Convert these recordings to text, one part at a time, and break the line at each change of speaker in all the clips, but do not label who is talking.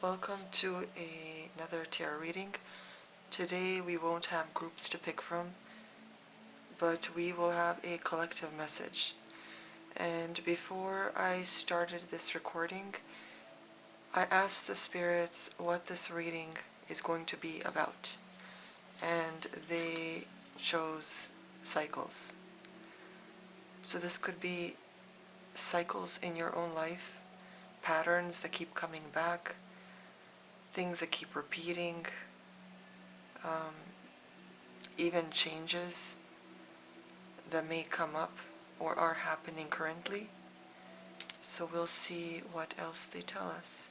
Welcome to another tarot reading. Today we won't have groups to pick from, but we will have a collective message. And before I started this recording, I asked the spirits what this reading is going to be about. And they chose cycles. So this could be cycles in your own life, patterns that keep coming back, things that keep repeating, um, even changes that may come up or are happening currently. So we'll see what else they tell us.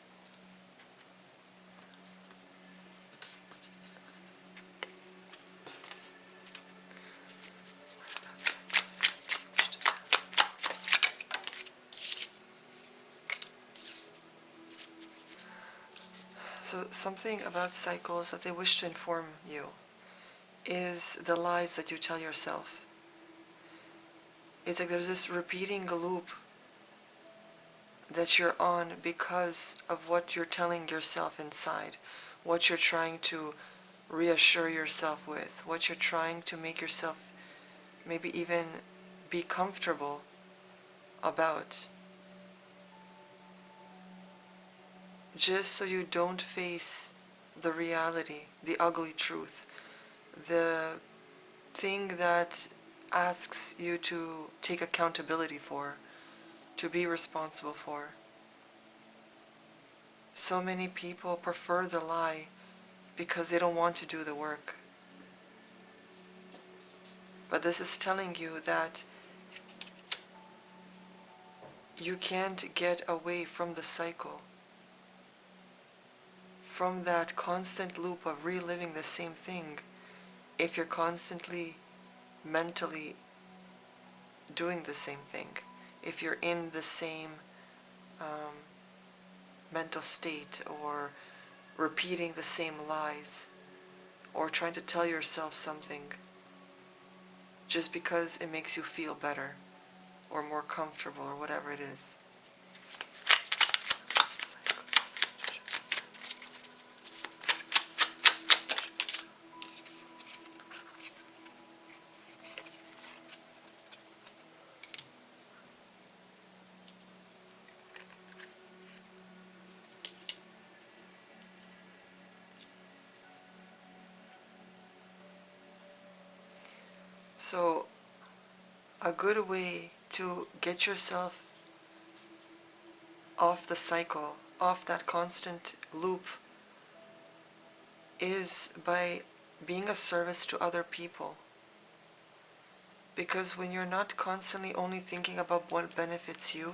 So something about cycles that they wish to inform you is the lies that you tell yourself. It's like there's this repeating loop that you're on because of what you're telling yourself inside, what you're trying to reassure yourself with, what you're trying to make yourself maybe even be comfortable about, just so you don't face the reality, the ugly truth, the thing that asks you to take accountability for, to be responsible for. So many people prefer the lie because they don't want to do the work. But this is telling you that you can't get away from the cycle, from that constant loop of reliving the same thing, if you're constantly mentally doing the same thing, if you're in the same mental state, or repeating the same lies, or trying to tell yourself something just because it makes you feel better or more comfortable or whatever it is. So, a good way to get yourself off the cycle, off that constant loop, is by being a service to other people. Because when you're not constantly only thinking about what benefits you,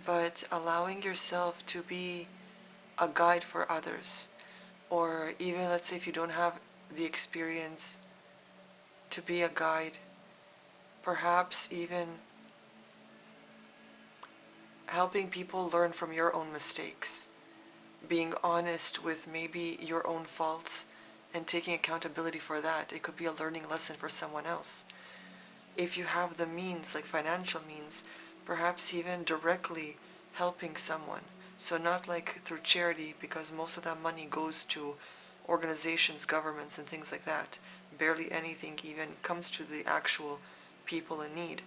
but allowing yourself to be a guide for others, or even, let's say, if you don't have the experience to be a guide, perhaps even helping people learn from your own mistakes, being honest with maybe your own faults and taking accountability for that. It could be a learning lesson for someone else. If you have the means, like financial means, perhaps even directly helping someone. So not like through charity, because most of that money goes to organizations, governments, and things like that. Barely anything even comes to the actual people in need.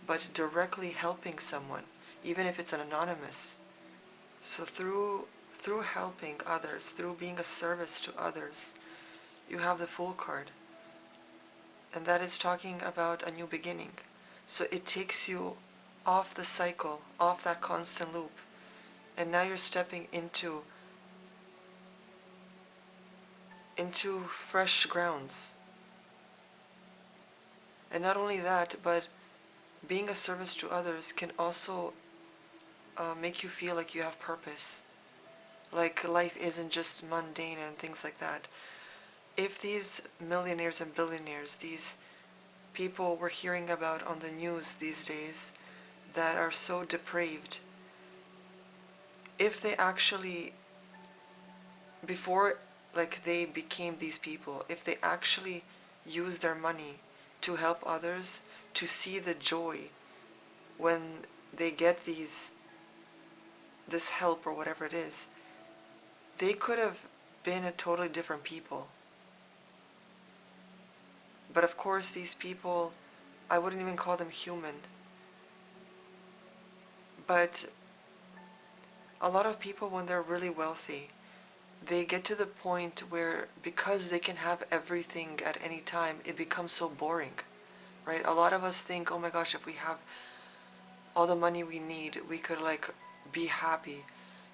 But directly helping someone, even if it's an anonymous. So through helping others, through being a service to others, you have the Fool card. And that is talking about a new beginning. So it takes you off the cycle, off that constant loop. And now you're stepping into fresh grounds. And not only that, but being a service to others can also make you feel like you have purpose. Like life isn't just mundane and things like that. If these millionaires and billionaires, these people we're hearing about on the news these days that are so depraved, if they actually, before like they became these people, if they actually use their money to help others, to see the joy when they get this help or whatever it is, they could have been a totally different people. But of course, these people, I wouldn't even call them human. But a lot of people, when they're really wealthy, they get to the point where, because they can have everything at any time, it becomes so boring, right? A lot of us think, oh my gosh, if we have all the money we need, we could like be happy.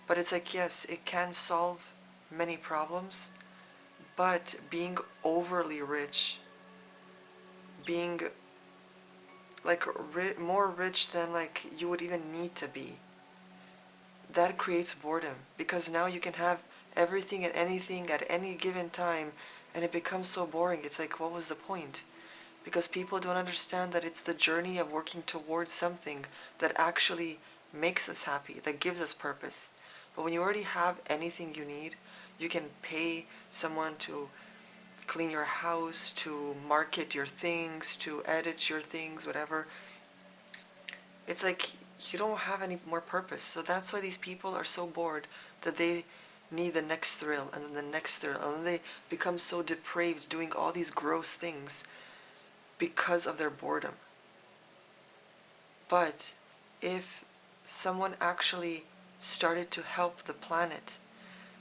But it's like, yes, it can solve many problems, but being overly rich, being like more rich than like you would even need to be, that creates boredom, because now you can have everything and anything at any given time, and it becomes so boring. It's like, what was the point? Because people don't understand that it's the journey of working towards something that actually makes us happy, that gives us purpose. But when you already have anything you need, you can pay someone to clean your house, to market your things, to edit your things, whatever. It's like you don't have any more purpose. So that's why these people are so bored that they need the next thrill and then the next thrill, and then they become so depraved doing all these gross things because of their boredom. But if someone actually started to help the planet,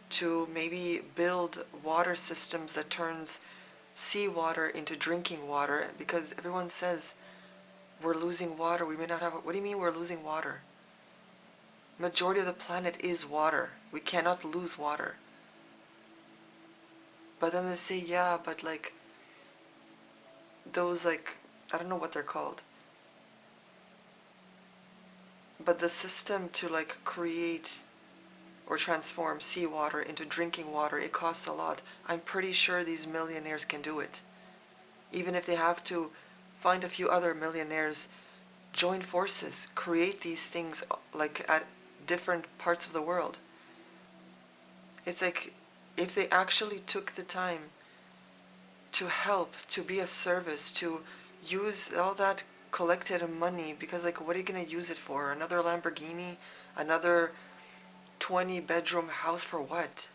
to maybe build water systems that turns seawater into drinking water, because everyone says we're losing water, we may not have, what do you mean we're losing water? Majority of the planet is water. We cannot lose water. But then they say, yeah, but like those, like, I don't know what they're called, but the system to like create or transform seawater into drinking water, it costs a lot. I'm pretty sure these millionaires can do it. Even if they have to find a few other millionaires, join forces, create these things like at different parts of the world. It's like, if they actually took the time to help, to be a service, to use all that collected money, because like, what are you going to use it for? Another Lamborghini? Another 20-bedroom house for what?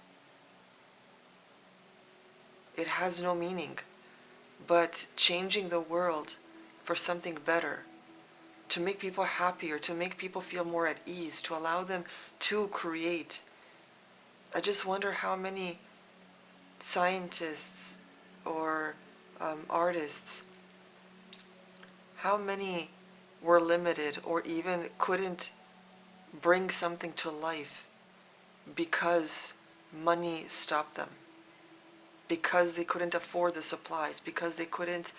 It has no meaning. But changing the world for something better, to make people happier, to make people feel more at ease, to allow them to create. I just wonder how many scientists or artists, how many were limited or even couldn't bring something to life because money stopped them, because they couldn't afford the supplies, because they couldn't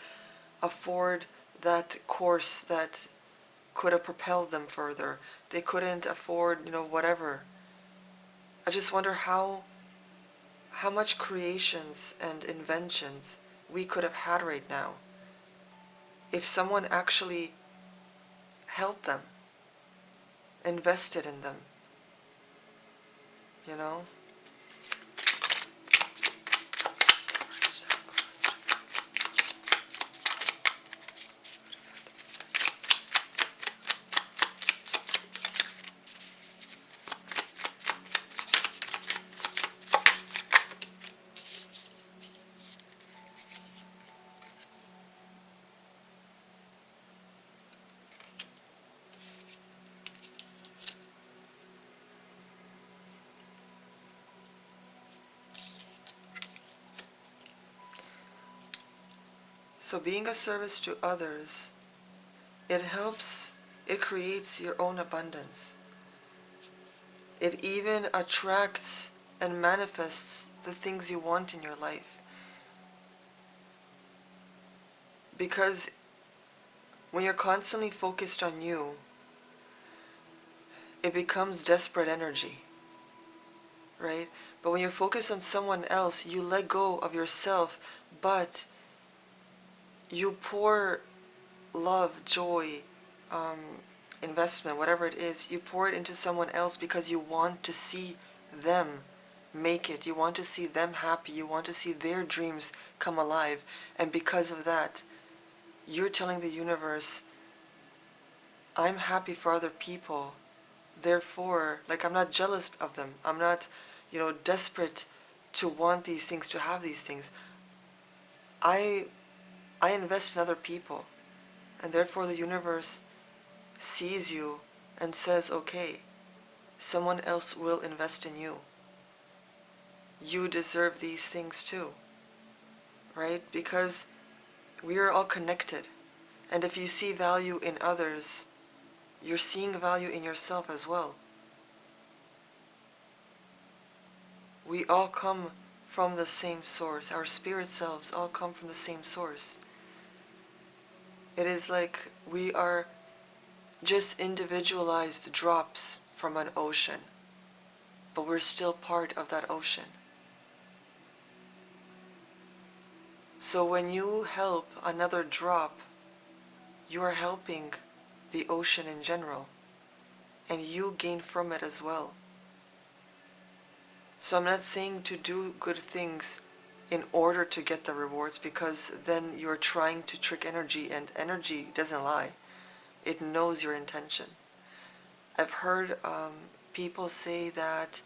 afford that course that could have propelled them further. They couldn't afford, whatever. I just wonder how much creations and inventions we could have had right now if someone actually helped them, invested in them, you know? So being a service to others, it creates your own abundance. It even attracts and manifests the things you want in your life. Because when you're constantly focused on you, it becomes desperate energy, right? But when you're focused on someone else, you let go of yourself, but you pour love, joy, investment, whatever it is, you pour it into someone else because you want to see them make it. You want to see them happy. You want to see their dreams come alive. And because of that, you're telling the universe, I'm happy for other people therefore, like, I'm not jealous of them. I'm not, desperate to want these things, to have these things. I invest in other people, and therefore the universe sees you and says, okay, someone else will invest in you. You deserve these things too, right? Because we are all connected. And if you see value in others, you're seeing value in yourself as well. We all come from the same source. Our spirit selves all come from the same source. It is like we are just individualized drops from an ocean, but we're still part of that ocean. So when you help another drop, you are helping the ocean in general, and you gain from it as well. So I'm not saying to do good things in order to get the rewards, because then you're trying to trick energy, and energy doesn't lie. It knows your intention. I've heard people say that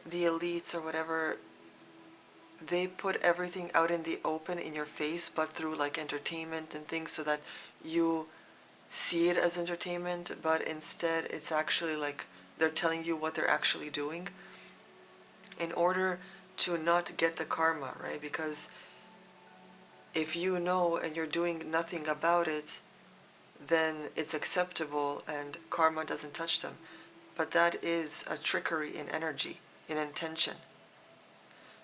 the elites or whatever, they put everything out in the open in your face, but through like entertainment and things, so that you see it as entertainment, but instead it's actually like they're telling you what they're actually doing in order to not get the karma, right? Because if you know and you're doing nothing about it, then it's acceptable and karma doesn't touch them. But that is a trickery in energy, in intention.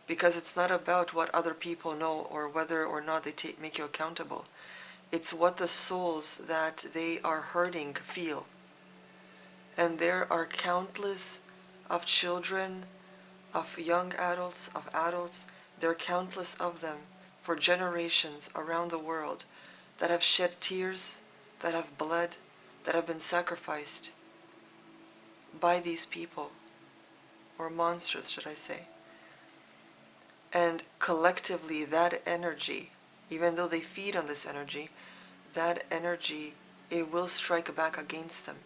Because it's not about what other people know or whether or not they make you accountable. It's what the souls that they are hurting feel. And there are countless of children, of young adults, of adults, there are countless of them for generations around the world that have shed tears, that have bled, that have been sacrificed by these people, or monsters, should I say. And collectively, that energy, even though they feed on this energy, that energy, it will strike back against them.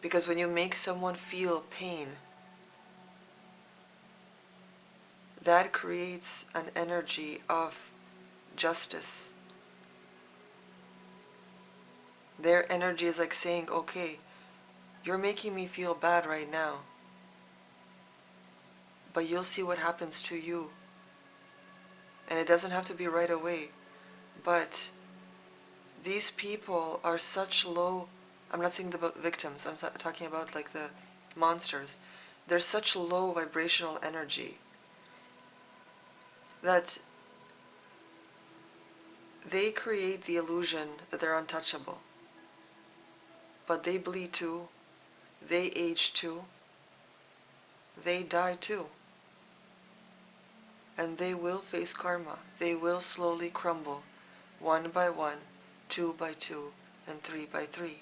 Because when you make someone feel pain, that creates an energy of justice. Their energy is like saying, okay, you're making me feel bad right now, but you'll see what happens to you. And it doesn't have to be right away. But these people are such low, I'm not saying the victims, I'm talking about like the monsters. They're such low vibrational energy that they create the illusion that they're untouchable. But they bleed too, they age too, they die too. And they will face karma. They will slowly crumble, one by one, 2 by 2, and 3 by 3.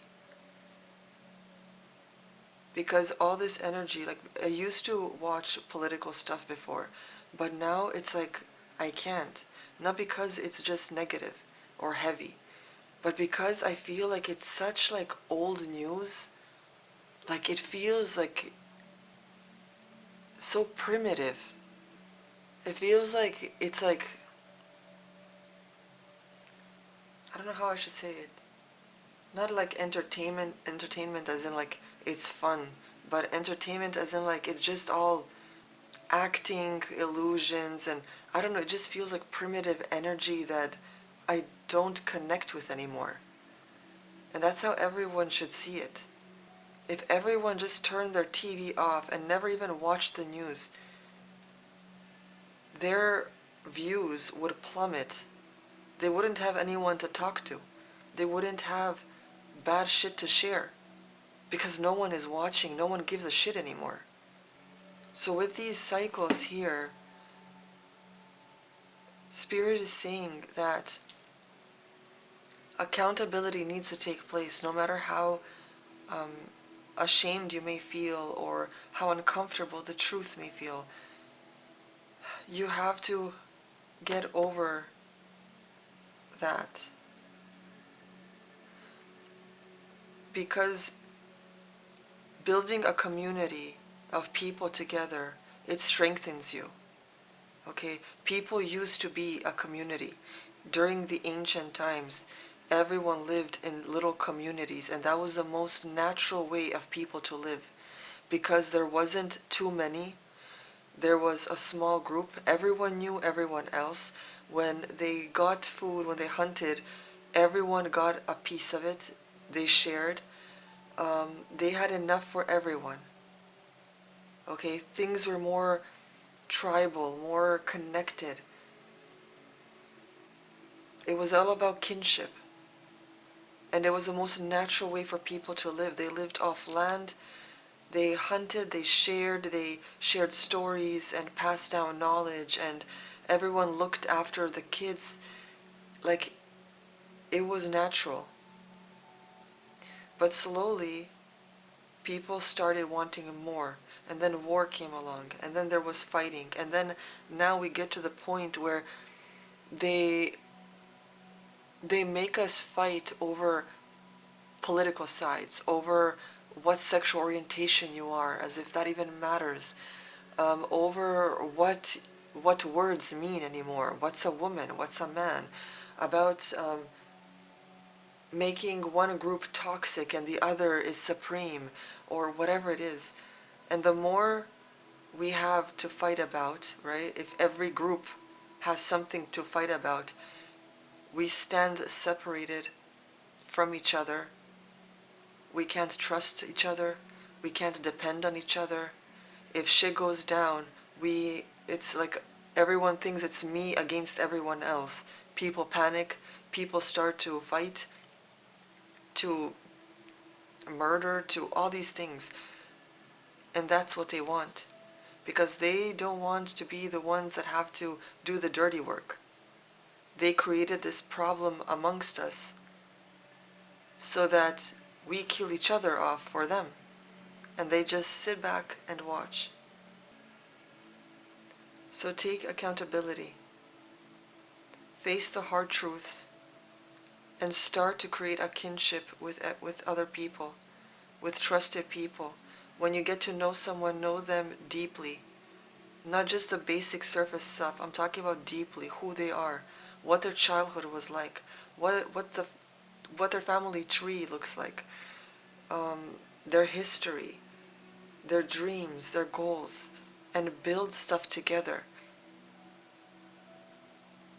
Because all this energy, like, I used to watch political stuff before, but now it's like I can't. Not because it's just negative or heavy, but because I feel like it's such like old news. Like it feels like so primitive. It feels like it's like, I don't know how I should say it. Not like entertainment as in like it's fun, but entertainment as in like it's just all acting, illusions, and I don't know, it just feels like primitive energy that I don't connect with anymore. And that's how everyone should see it. If everyone just turned their TV off and never even watched the news, their views would plummet. They wouldn't have anyone to talk to. They wouldn't have bad shit to share. Because no one is watching, no one gives a shit anymore. So with these cycles here, Spirit is saying that accountability needs to take place, no matter how ashamed you may feel or how uncomfortable the truth may feel. You have to get over that. Because building a community of people together, it strengthens you. Okay, people used to be a community. During the ancient times, everyone lived in little communities, and that was the most natural way of people to live. Because there wasn't too many, there was a small group, everyone knew everyone else. When they got food, when they hunted, everyone got a piece of it, they shared. They had enough for everyone. Okay, things were more tribal, more connected. It was all about kinship. And it was the most natural way for people to live. They lived off land, they hunted, they shared stories and passed down knowledge, and everyone looked after the kids. Like, it was natural. But slowly, people started wanting more, and then war came along, and then there was fighting, and then now we get to the point where they make us fight over political sides, over what sexual orientation you are, as if that even matters, over what words mean anymore, what's a woman, what's a man, about making one group toxic and the other is supreme, or whatever it is. And the more we have to fight about, right, if every group has something to fight about, we stand separated from each other. We can't trust each other. We can't depend on each other. If shit goes down, it's like everyone thinks it's me against everyone else. People panic. People start to fight, to murder, to all these things. And that's what they want. Because they don't want to be the ones that have to do the dirty work. They created this problem amongst us so that we kill each other off for them, and they just sit back and watch. So take accountability, face the hard truths, and start to create a kinship with other people, with trusted people. When you get to know someone, know them deeply. Not just the basic surface stuff. I'm talking about deeply, who they are, what their childhood was like, what their family tree looks like, their history, their dreams, their goals, and build stuff together.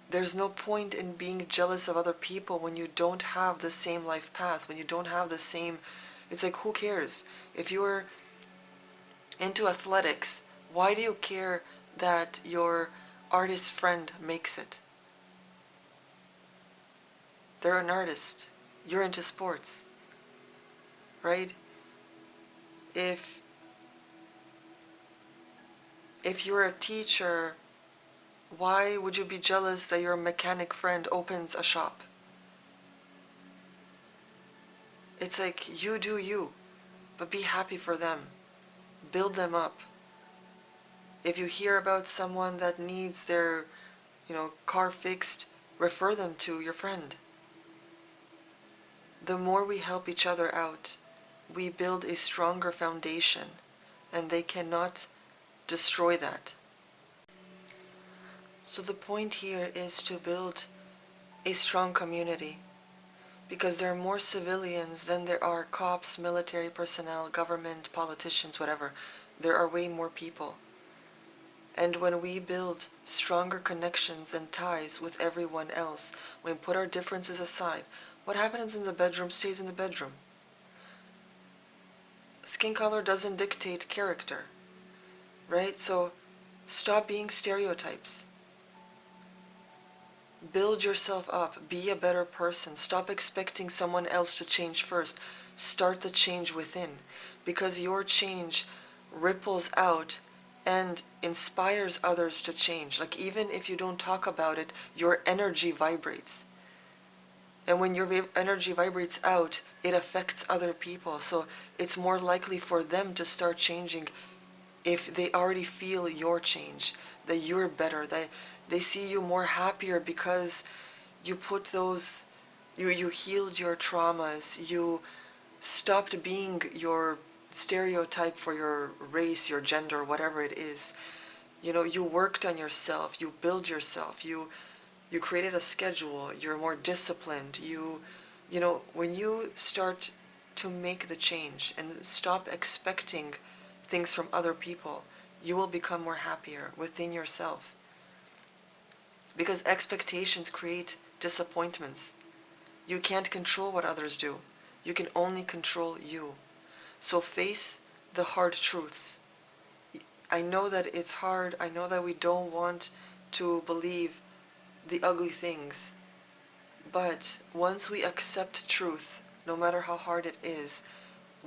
There's no point in being jealous of other people when you don't have the same life path, when you don't have the same... It's like, who cares? If you're into athletics, why do you care that your artist friend makes it? They're an artist. You're into sports, right? If you're a teacher, why would you be jealous that your mechanic friend opens a shop? It's like, you do you, but be happy for them. Build them up. If you hear about someone that needs their, car fixed, refer them to your friend. The more we help each other out, we build a stronger foundation, and they cannot destroy that. So the point here is to build a strong community, because there are more civilians than there are cops, military personnel, government, politicians, whatever. There are way more people. And when we build stronger connections and ties with everyone else, when we put our differences aside, what happens in the bedroom stays in the bedroom. Skin color doesn't dictate character, right? So stop being stereotypes. Build yourself up. Be a better person. Stop expecting someone else to change first. Start the change within, because your change ripples out and inspires others to change. Like, even if you don't talk about it, your energy vibrates. And when your energy vibrates out, it affects other people. So it's more likely for them to start changing if they already feel your change, that you're better, that they see you more happier because you put those, you healed your traumas, you stopped being your stereotype for your race, your gender, whatever it is. You worked on yourself, you build yourself, you created a schedule, you're more disciplined, when you start to make the change and stop expecting things from other people, you will become more happier within yourself. Because expectations create disappointments. You can't control what others do. You can only control you. So face the hard truths. I know that it's hard. I know that we don't want to believe the ugly things. But once we accept truth, no matter how hard it is,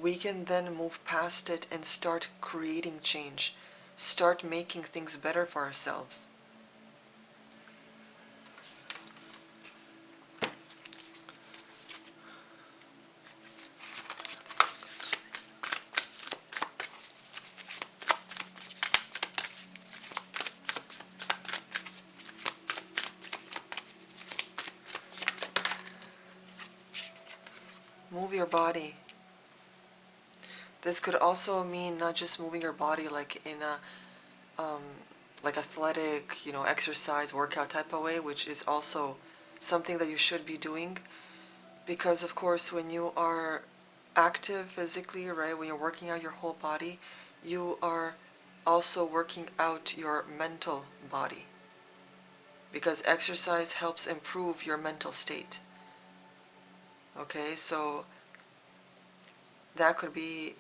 we can then move past it and start creating change. Start making things better for ourselves. Move your body. This could also mean not just moving your body like in a like athletic, exercise, workout type of way, which is also something that you should be doing. Because of course, when you are active physically, right, when you're working out your whole body, you are also working out your mental body. Because exercise helps improve your mental state. Okay, so that could be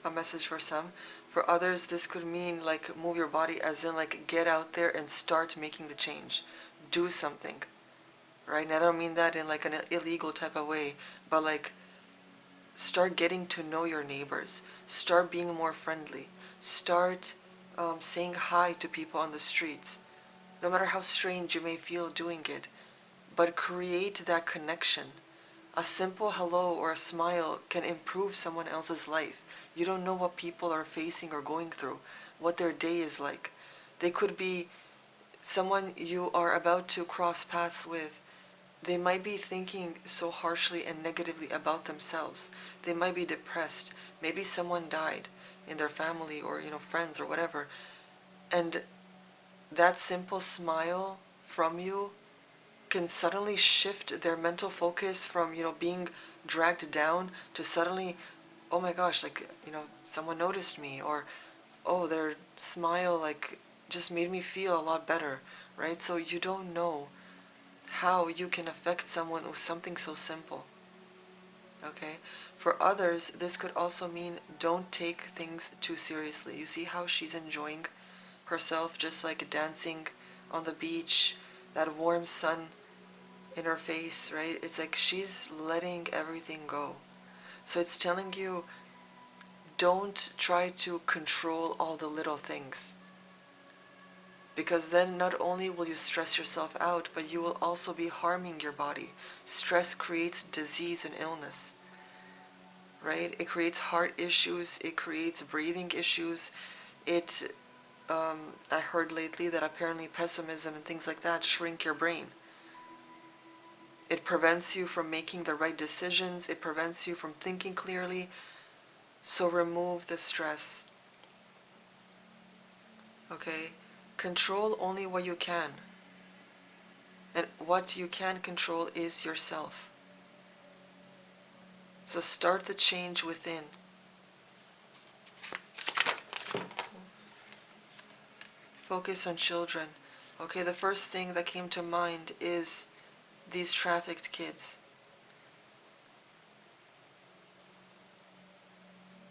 a message for some. For others, this could mean like move your body as in like get out there and start making the change. Do something, right? And I don't mean that in like an illegal type of way, but like start getting to know your neighbors. Start being more friendly. Start saying hi to people on the streets, no matter how strange you may feel doing it. But create that connection. A simple hello or a smile can improve someone else's life. You don't know what people are facing or going through, what their day is like. They could be someone you are about to cross paths with. They might be thinking so harshly and negatively about themselves. They might be depressed. Maybe someone died in their family or, friends or whatever. And that simple smile from you can suddenly shift their mental focus from, being dragged down to suddenly, oh my gosh, like, someone noticed me, or, oh, their smile, like, just made me feel a lot better, right? So you don't know how you can affect someone with something so simple, okay? For others, this could also mean don't take things too seriously. You see how she's enjoying herself, just like dancing on the beach, that warm sun in her face, right? It's like she's letting everything go. So it's telling you, don't try to control all the little things. Because then not only will you stress yourself out, but you will also be harming your body. Stress creates disease and illness, right? It creates heart issues, it creates breathing issues. I heard lately that apparently pessimism and things like that shrink your brain. It prevents you from making the right decisions. It prevents you from thinking clearly. So remove the stress. Okay? Control only what you can. And what you can control is yourself. So start the change within. Focus on children. Okay, the first thing that came to mind is these trafficked kids.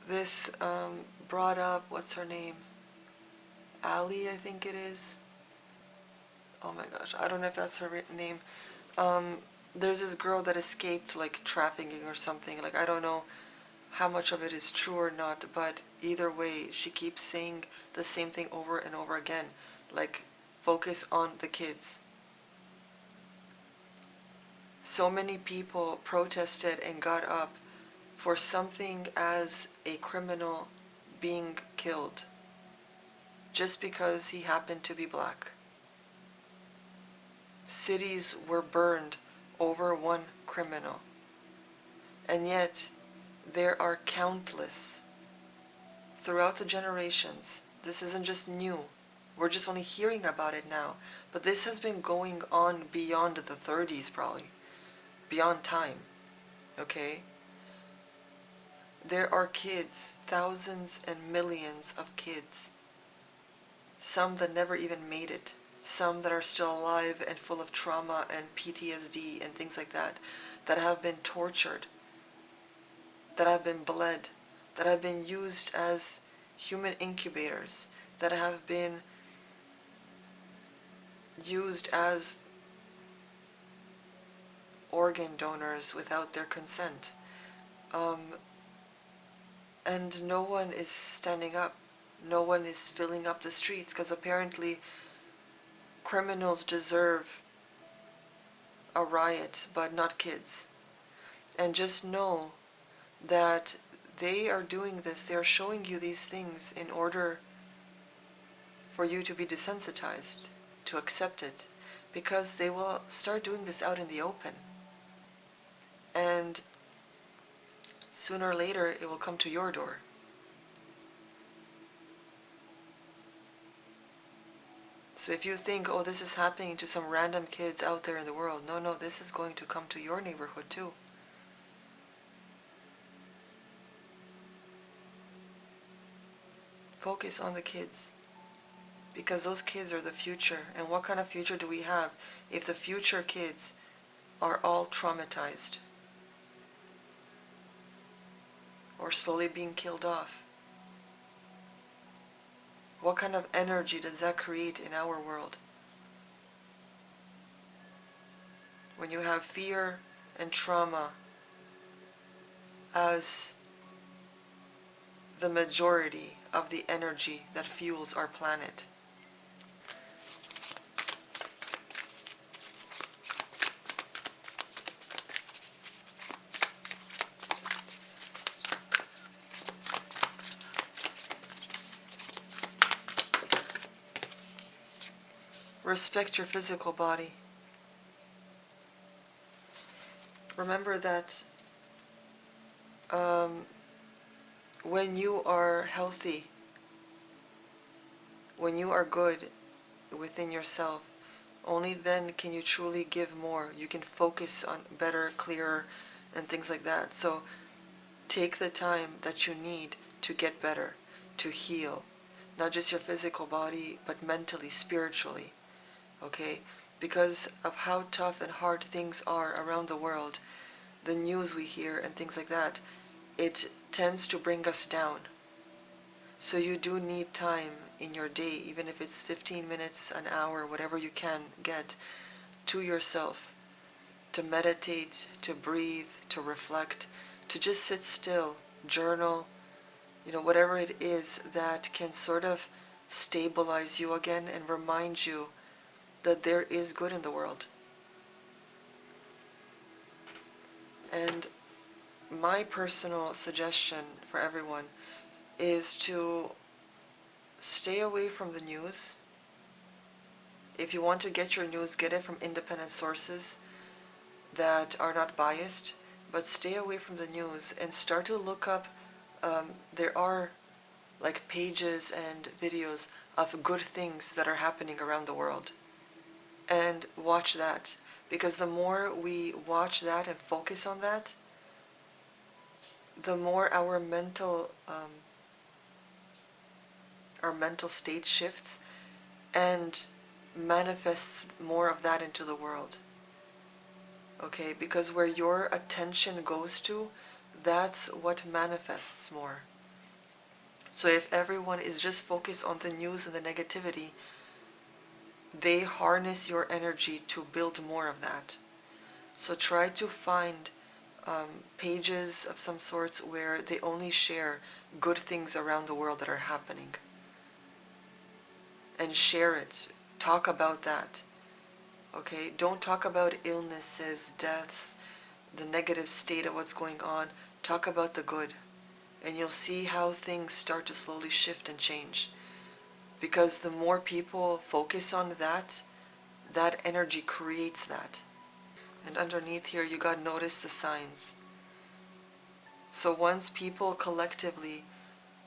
This brought up, what's her name? Ali, I think it is. Oh my gosh, I don't know if that's her name. There's this girl that escaped like trafficking or something. Like, I don't know how much of it is true or not, but either way, she keeps saying the same thing over and over again. Like, focus on the kids. So many people protested and got up for something as a criminal being killed just because he happened to be black. Cities were burned over one criminal. And yet, there are countless throughout the generations. This isn't just new. We're just only hearing about it now. But this has been going on beyond the 30s, probably. Beyond time. Okay? There are kids, thousands and millions of kids. Some that never even made it. Some that are still alive and full of trauma and PTSD and things like that. That have been tortured. That have been bled. That have been used as human incubators. That have been used as organ donors without their consent. And no one is standing up. No one is filling up the streets because apparently criminals deserve a riot, but not kids. And just know that they are doing this, they are showing you these things in order for you to be desensitized, to accept it, because they will start doing this out in the open. And sooner or later, it will come to your door. So if you think, oh, this is happening to some random kids out there in the world, no, this is going to come to your neighborhood too. Focus on the kids, because those kids are the future. And what kind of future do we have if the future kids are all traumatized or slowly being killed off? What kind of energy does that create in our world? When you have fear and trauma as the majority of the energy that fuels our planet. Respect your physical body. Remember that when you are healthy, when you are good within yourself, only then can you truly give more. You can focus on better, clearer, and things like that. So take the time that you need to get better, to heal. Not just your physical body, but mentally, spiritually. Okay? Because of how tough and hard things are around the world, the news we hear and things like that, it tends to bring us down. So you do need time in your day, even if it's 15 minutes, an hour, whatever you can get, to yourself, to meditate, to breathe, to reflect, to just sit still, journal, whatever it is that can sort of stabilize you again and remind you that there is good in the world. And my personal suggestion for everyone is to stay away from the news. If you want to get your news, get it from independent sources that are not biased, but stay away from the news and start to look up. There are like pages and videos of good things that are happening around the world. And watch that, because the more we watch that and focus on that, the more our mental state shifts and manifests more of that into the world. Okay, because where your attention goes to, that's what manifests more. So if everyone is just focused on the news and the negativity, they harness your energy to build more of that. So try to find pages of some sorts where they only share good things around the world that are happening. And share it. Talk about that. Okay? Don't talk about illnesses, deaths, the negative state of what's going on. Talk about the good. And you'll see how things start to slowly shift and change. Because the more people focus on that, that energy creates that. And underneath here, you got notice the signs. So once people collectively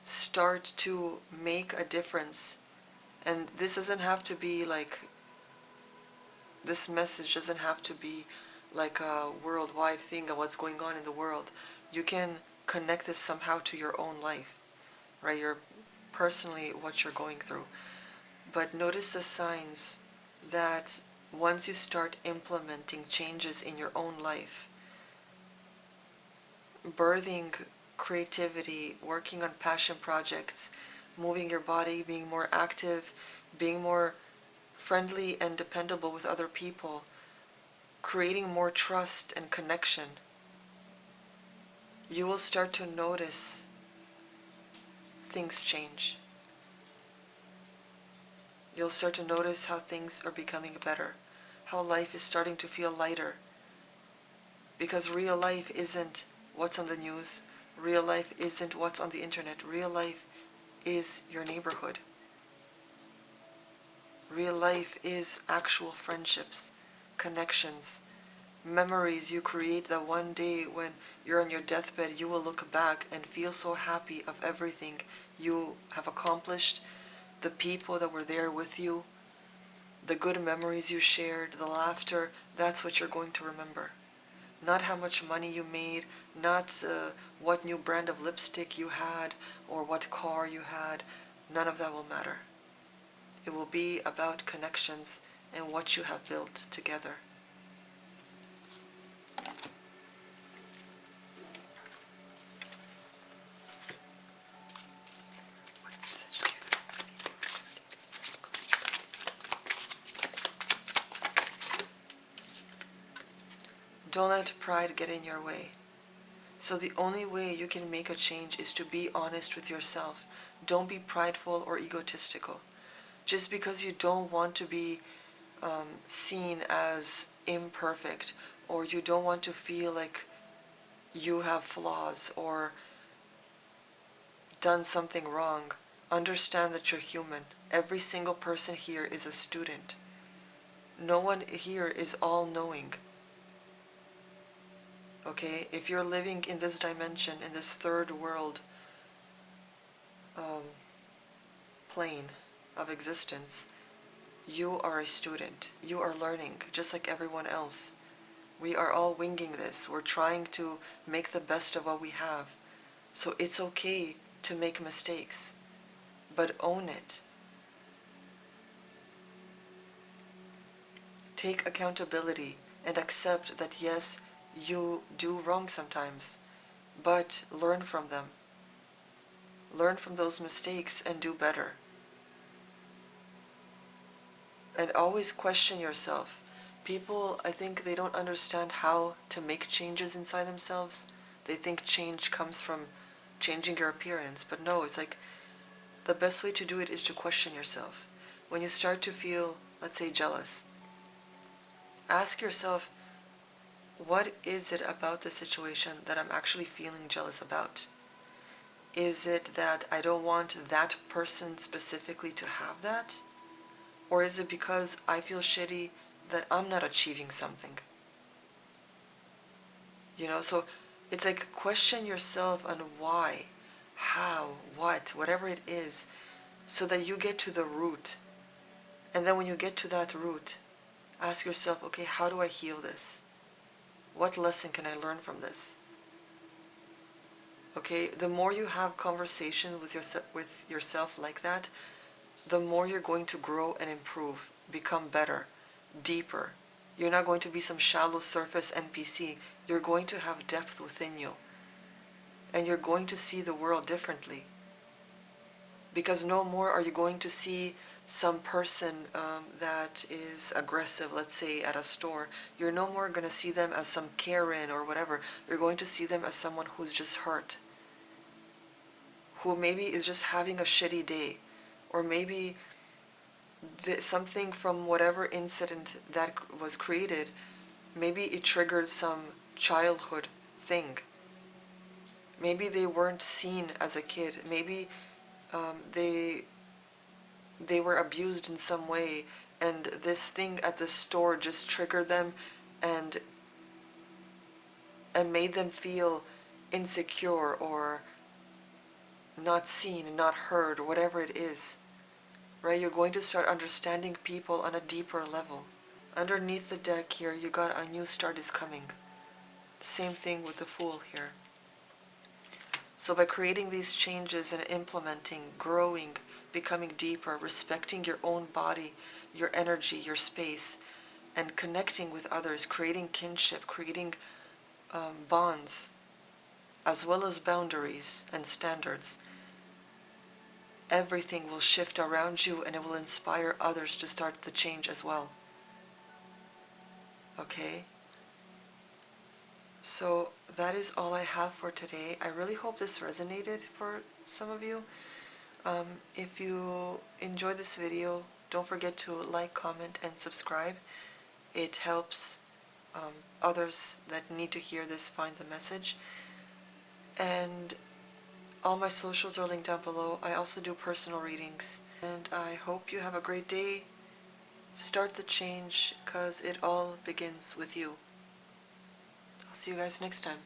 start to make a difference, and this doesn't have to be like, this message doesn't have to be like a worldwide thing of what's going on in the world. You can connect this somehow to your own life, right? Your personally what you're going through. But notice the signs that once you start implementing changes in your own life, birthing creativity, working on passion projects, moving your body, being more active, being more friendly and dependable with other people, creating more trust and connection, you will start to notice things change. You'll start to notice how things are becoming better, how life is starting to feel lighter. Because real life isn't what's on the news, real life isn't what's on the internet, real life is your neighborhood. Real life is actual friendships, connections, memories you create that one day when you're on your deathbed, you will look back and feel so happy of everything you have accomplished, the people that were there with you, the good memories you shared, the laughter. That's what you're going to remember. Not how much money you made, not what new brand of lipstick you had or what car you had. None of that will matter. It will be about connections and what you have built together. Don't let pride get in your way. So the only way you can make a change is to be honest with yourself. Don't be prideful or egotistical. Just because you don't want to be seen as imperfect, or you don't want to feel like you have flaws or done something wrong, understand that you're human. Every single person here is a student. No one here is all-knowing. Okay? If you're living in this dimension, in this third world plane of existence, you are a student. You are learning, just like everyone else. We are all winging this. We're trying to make the best of what we have. So it's okay to make mistakes, but own it. Take accountability and accept that yes, you do wrong sometimes, but learn from them. Learn from those mistakes and do better. And always question yourself. People, I think they don't understand how to make changes inside themselves. They think change comes from changing your appearance, but no, it's like the best way to do it is to question yourself. When you start to feel, let's say, jealous, ask yourself, what is it about the situation that I'm actually feeling jealous about? Is it that I don't want that person specifically to have that? Or is it because I feel shitty that I'm not achieving something? So it's like question yourself on why, how, what, whatever it is, so that you get to the root. And then when you get to that root, ask yourself, okay, how do I heal this? What lesson can I learn from this? Okay, the more you have conversation with yourself like that, the more you're going to grow and improve, become better, deeper. You're not going to be some shallow surface NPC. You're going to have depth within you. And you're going to see the world differently. Because no more are you going to see some person that is aggressive, let's say at a store. You're no more going to see them as some Karen or whatever. You're going to see them as someone who's just hurt. Who maybe is just having a shitty day. Or maybe something from whatever incident that was created, maybe it triggered some childhood thing. Maybe they weren't seen as a kid. Maybe they were abused in some way, and this thing at the store just triggered them and made them feel insecure or not seen and not heard, or whatever it is, right? You're going to start understanding people on a deeper level. Underneath the deck here, you got a new start is coming. Same thing with the Fool here. So by creating these changes and implementing, growing, becoming deeper, respecting your own body, your energy, your space, and connecting with others, creating kinship, creating bonds, as well as boundaries and standards, everything will shift around you and it will inspire others to start the change as well. Okay? So that is all I have for today. I really hope this resonated for some of you. If you enjoyed this video, don't forget to like, comment, and subscribe. It helps others that need to hear this find the message. And all my socials are linked down below. I also do personal readings. And I hope you have a great day. Start the change, because it all begins with you. I'll see you guys next time.